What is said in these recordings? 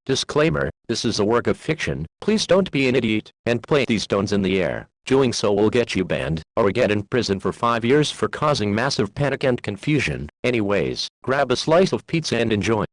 Disclaimer, this is a work of fiction. Please don't be an idiot and play these stones in the air. Doing so will get you banned, or get in prison for 5 years for causing massive panic and confusion. Anyways, grab a slice of pizza and enjoy.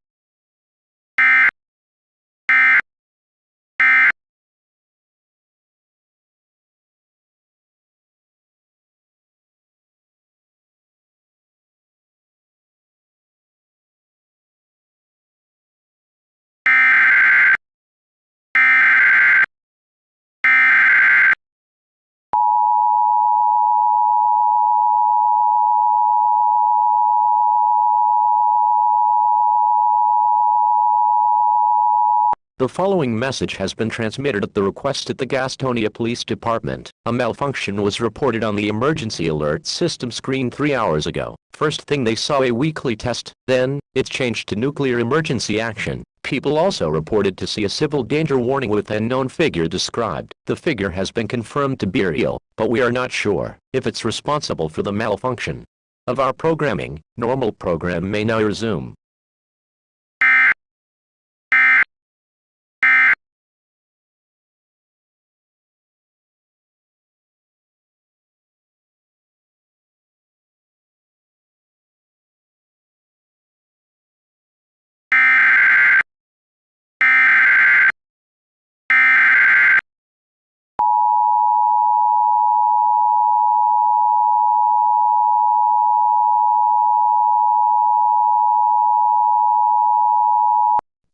The following message has been transmitted at the request at the Gastonia Police Department. A malfunction was reported on the emergency alert system screen 3 hours ago. First thing they saw a weekly test, then, it changed to nuclear emergency action. People also reported to see a civil danger warning with an unknown figure described. The figure has been confirmed to be real, but we are not sure if it's responsible for the malfunction of our programming. Normal program may now resume.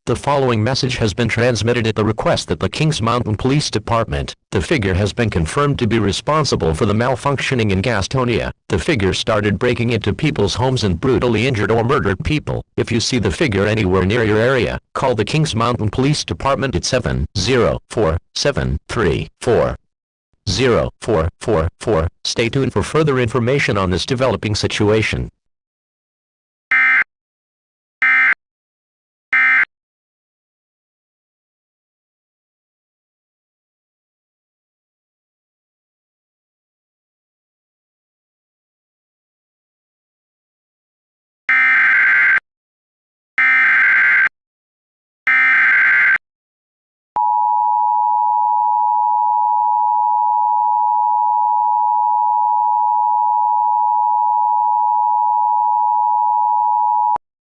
The following message has been transmitted at the request of the Kings Mountain Police Department. The figure has been confirmed to be responsible for the malfunctioning in Gastonia. The figure started breaking into people's homes and brutally injured or murdered people. If you see the figure anywhere near your area, call the Kings Mountain Police Department at 704-734-0444. Stay tuned for further information on this developing situation.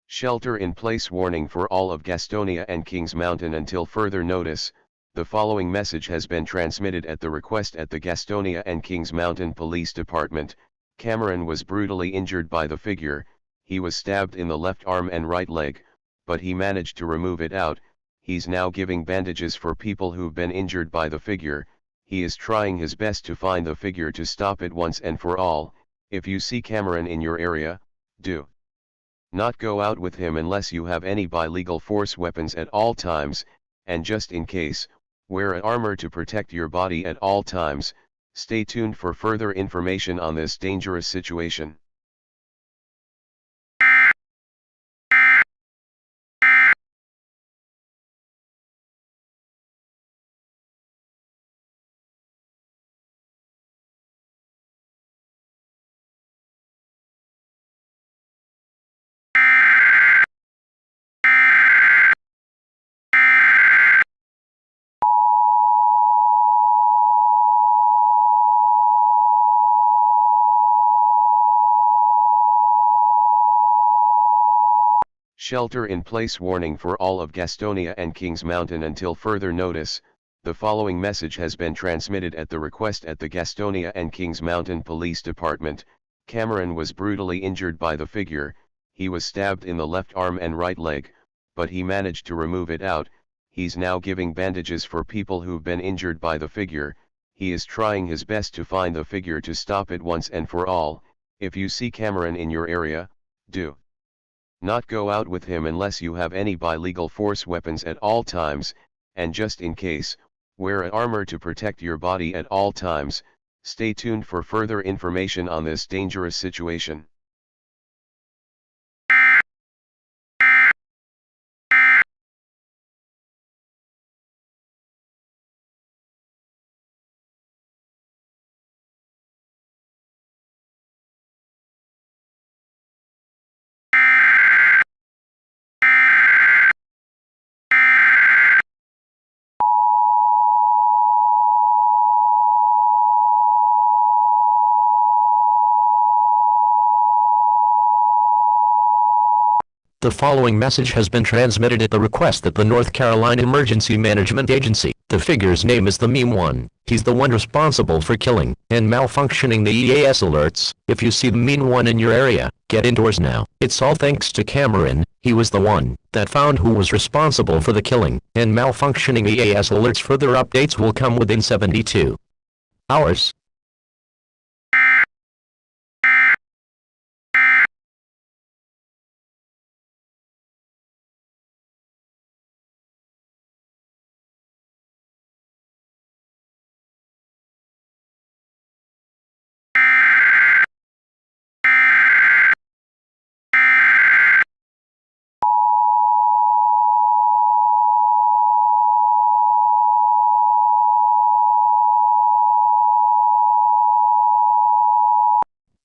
Shelter-in-place warning for all of Gastonia and Kings Mountain until further notice. The following message has been transmitted at the request at the Gastonia and Kings Mountain Police Department. Cameron was brutally injured by the figure. He was stabbed in the left arm and right leg, but he managed to remove it out. He's now giving bandages for people who've been injured by the figure. He is trying his best to find the figure to stop it once and for all. If you see Cameron in your area, do not go out with him unless you have any by legal force weapons at all times, and just in case, wear armor to protect your body at all times. Stay tuned for further information on this dangerous situation. Shelter-in-place warning for all of Gastonia and Kings Mountain until further notice. The following message has been transmitted at the request at the Gastonia and Kings Mountain Police Department. Cameron was brutally injured by the figure. He was stabbed in the left arm and right leg, but he managed to remove it out. He's now giving bandages for people who've been injured by the figure. He is trying his best to find the figure to stop it once and for all. If you see Cameron in your area, do not go out with him unless you have any by legal force weapons at all times, and just in case, wear armor to protect your body at all times. Stay tuned for further information on this dangerous situation. The following message has been transmitted at the request at the North Carolina Emergency Management Agency. The figure's name is the Meme One. He's the one responsible for killing and malfunctioning the EAS alerts. If you see the Meme One in your area, get indoors now. It's all thanks to Cameron. He was the one that found who was responsible for the killing and malfunctioning EAS alerts. Further updates will come within 72 hours.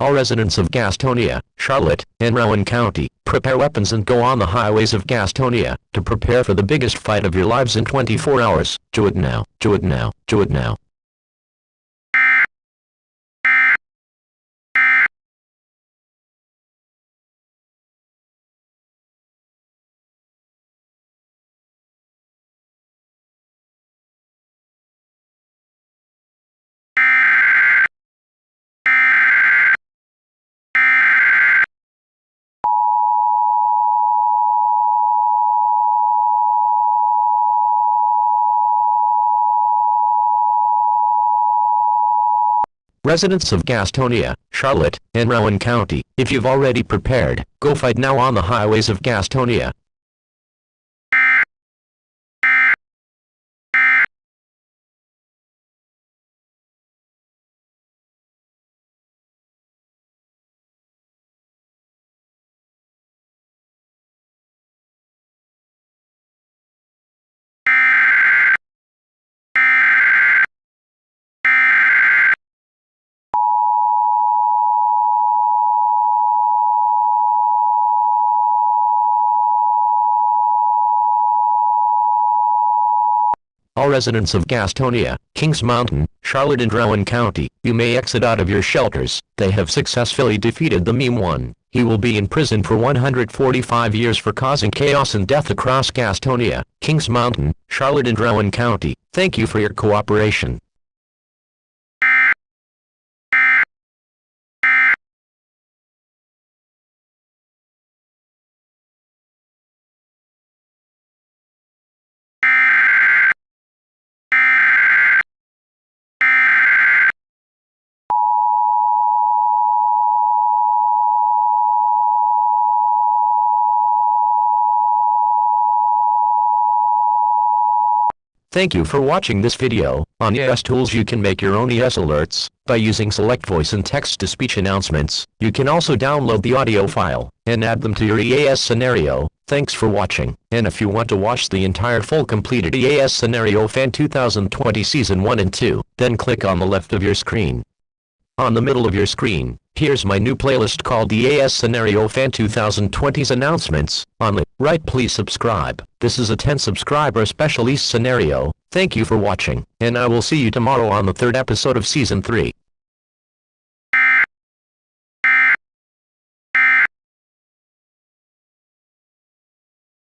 All residents of Gastonia, Charlotte, and Rowan County, prepare weapons and go on the highways of Gastonia to prepare for the biggest fight of your lives in 24 hours. Do it now. Do it now. Do it now. Residents of Gastonia, Charlotte, and Rowan County, if you've already prepared, go fight now on the highways of Gastonia. All residents of Gastonia, Kings Mountain, Charlotte and Rowan County, you may exit out of your shelters. They have successfully defeated the Meme One. He will be in prison for 145 years for causing chaos and death across Gastonia, Kings Mountain, Charlotte and Rowan County. Thank you for your cooperation. Thank you for watching this video. On EAS Tools you can make your own EAS alerts by using select voice and text-to-speech announcements. You can also download the audio file and add them to your EAS scenario. Thanks for watching, and if you want to watch the entire full completed EAS Scenario Fan 2020 Season 1 and 2, then click on the left of your screen. On the middle of your screen, here's my new playlist called the EAS Scenario Fan 2020's Announcements. On the right, please subscribe. This is a 10 subscriber special EAS scenario. Thank you for watching, and I will see you tomorrow on the third episode of Season 3.